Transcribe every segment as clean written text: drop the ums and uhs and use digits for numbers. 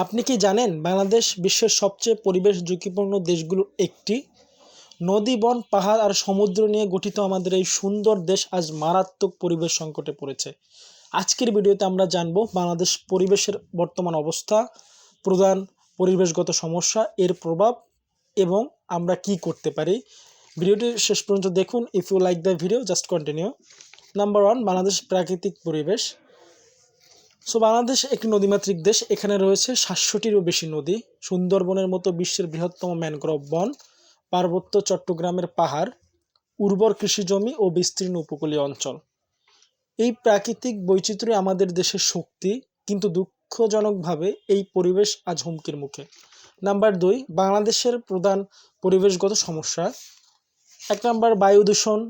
আপনি কি জানেন বাংলাদেশ বিশ্বের সবচেয়ে পরিবেশ ঝুঁকিপূর্ণ দেশগুলোর একটি? নদী, বন, পাহাড় আর সমুদ্র নিয়ে গঠিত আমাদের এই সুন্দর দেশ আজ মারাত্মক পরিবেশ সংকটে পড়েছে। আজকের ভিডিওতে আমরা জানব বাংলাদেশ পরিবেশের বর্তমান অবস্থা, প্রধান পরিবেশগত সমস্যা, এর প্রভাব এবং আমরা কি করতে পারি। ভিডিওটি শেষ পর্যন্ত দেখুন। If you like the video just continue. Number 1, Bangladesh প্রাকৃতিক পরিবেশ। বাংলাদেশ একটি নদীমাতৃক দেশ। এখানে রয়েছে 700টিরও বেশি নদী, সুন্দরবনের মতো বিশ্বের বৃহত্তম ম্যানগ্রোভ বন, পার্বত্য চট্টগ্রামের পাহাড়, উর্বর কৃষিজমি ও বিস্তীর্ণ উপকূলীয় অঞ্চল। এই প্রাকৃতিক বৈচিত্র্য আমাদের দেশের শক্তি, কিন্তু দুঃখজনকভাবে এই পরিবেশ আজ হুমকির মুখে। নাম্বার 2, বাংলাদেশের প্রধান পরিবেশগত সমস্যা। 1 নাম্বার, বায়ু দূষণ,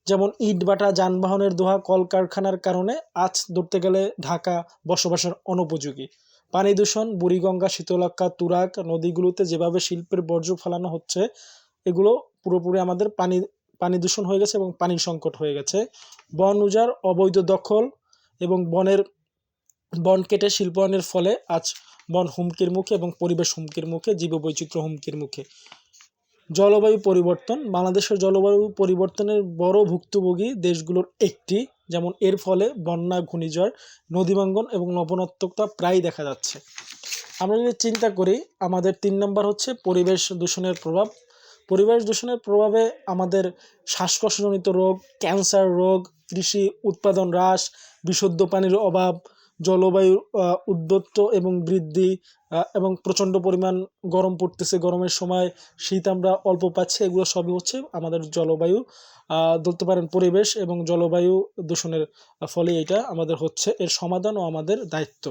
যেমন ইটভাটা, যানবাহনের ধোঁয়া, কলকারখানার কারণে আজ ধরতে গেলে ঢাকা বসবাসের অনুপযোগী। পানি দূষণ, বুড়িগঙ্গা, শীতলক্ষ্যা, তুরাগ নদীগুলোতে যেভাবে শিল্পের বর্জ্য ফেলানো হচ্ছে, এগুলো পুরোপুরি আমাদের পানি দূষণ হয়ে গেছে এবং পানির সংকট হয়ে গেছে। বন উজাড়, অবৈধ দখল এবং বন কেটে শিল্পায়নের ফলে আজ বন হুমকির মুখে এবং পরিবেশ হুমকির মুখে, জীববৈচিত্র্য হুমকির মুখে। জলবায়ু পরিবর্তন, বাংলাদেশের জলবায়ু পরিবর্তনের বড় ভুক্তভোগী দেশগুলোর একটি। যেমন এর ফলে বন্যা, ঘূর্ণিঝড়, নদীভাঙ্গন এবং লবণাক্ততা প্রায় দেখা যাচ্ছে। আমরা যদি চিন্তা করি, আমাদের 3 নম্বর হচ্ছে পরিবেশ দূষণের প্রভাব। পরিবেশ দূষণের প্রভাবে আমাদের শ্বাসকষ্টজনিত রোগ, ক্যান্সার রোগ, কৃষি উৎপাদন হ্রাস, বিশুদ্ধ পানির অভাব, জলবায়ু উদ্যোত্ত এবং বৃদ্ধি, এবং প্রচণ্ড পরিমাণ গরম পড়তেছে, গরমের সময় শীত আমরা অল্প পাচ্ছি, এগুলো সবই হচ্ছে আমাদের জলবায়ু ধরতে পারেন পরিবেশ এবং জলবায়ু দূষণের ফলে এটা আমাদের হচ্ছে। এর সমাধান ও আমাদের দায়িত্ব।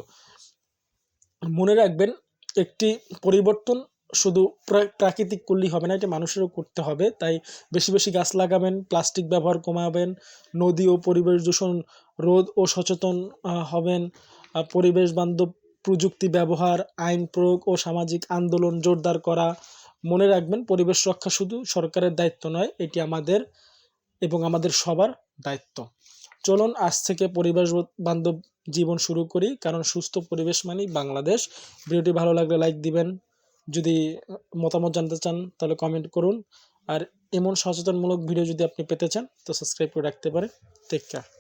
মনে রাখবেন, একটি পরিবর্তন শুধু প্রাকৃতিক করলেই হবে না, এটা মানুষেরও করতে হবে। তাই বেশি বেশি গাছ লাগাবেন, প্লাস্টিক ব্যবহার কমাবেন, নদী ও পরিবেশ দূষণ রোধ ও সচেতন হবেন, পরিবেশ বান্ধব প্রযুক্তি ব্যবহার, আইন প্রয়োগ ও সামাজিক আন্দোলন জোরদার করা। মনে রাখবেন, পরিবেশ রক্ষা শুধু সরকারের দায়িত্ব নয়, এটি আমাদের এবং আমাদের সবার দায়িত্ব। চলুন আজ থেকে পরিবেশ বান্ধব জীবন শুরু করি, কারণ সুস্থ পরিবেশ মানেই বাংলাদেশ। ভিডিওটি ভালো লাগলে লাইক দিবেন, যদি মতামত জানতে চান তাহলে কমেন্ট করুন, আর এমন সচেতনমূলক ভিডিও যদি আপনি পেতে চান তো সাবস্ক্রাইব করে রাখতে পারেন। Take care.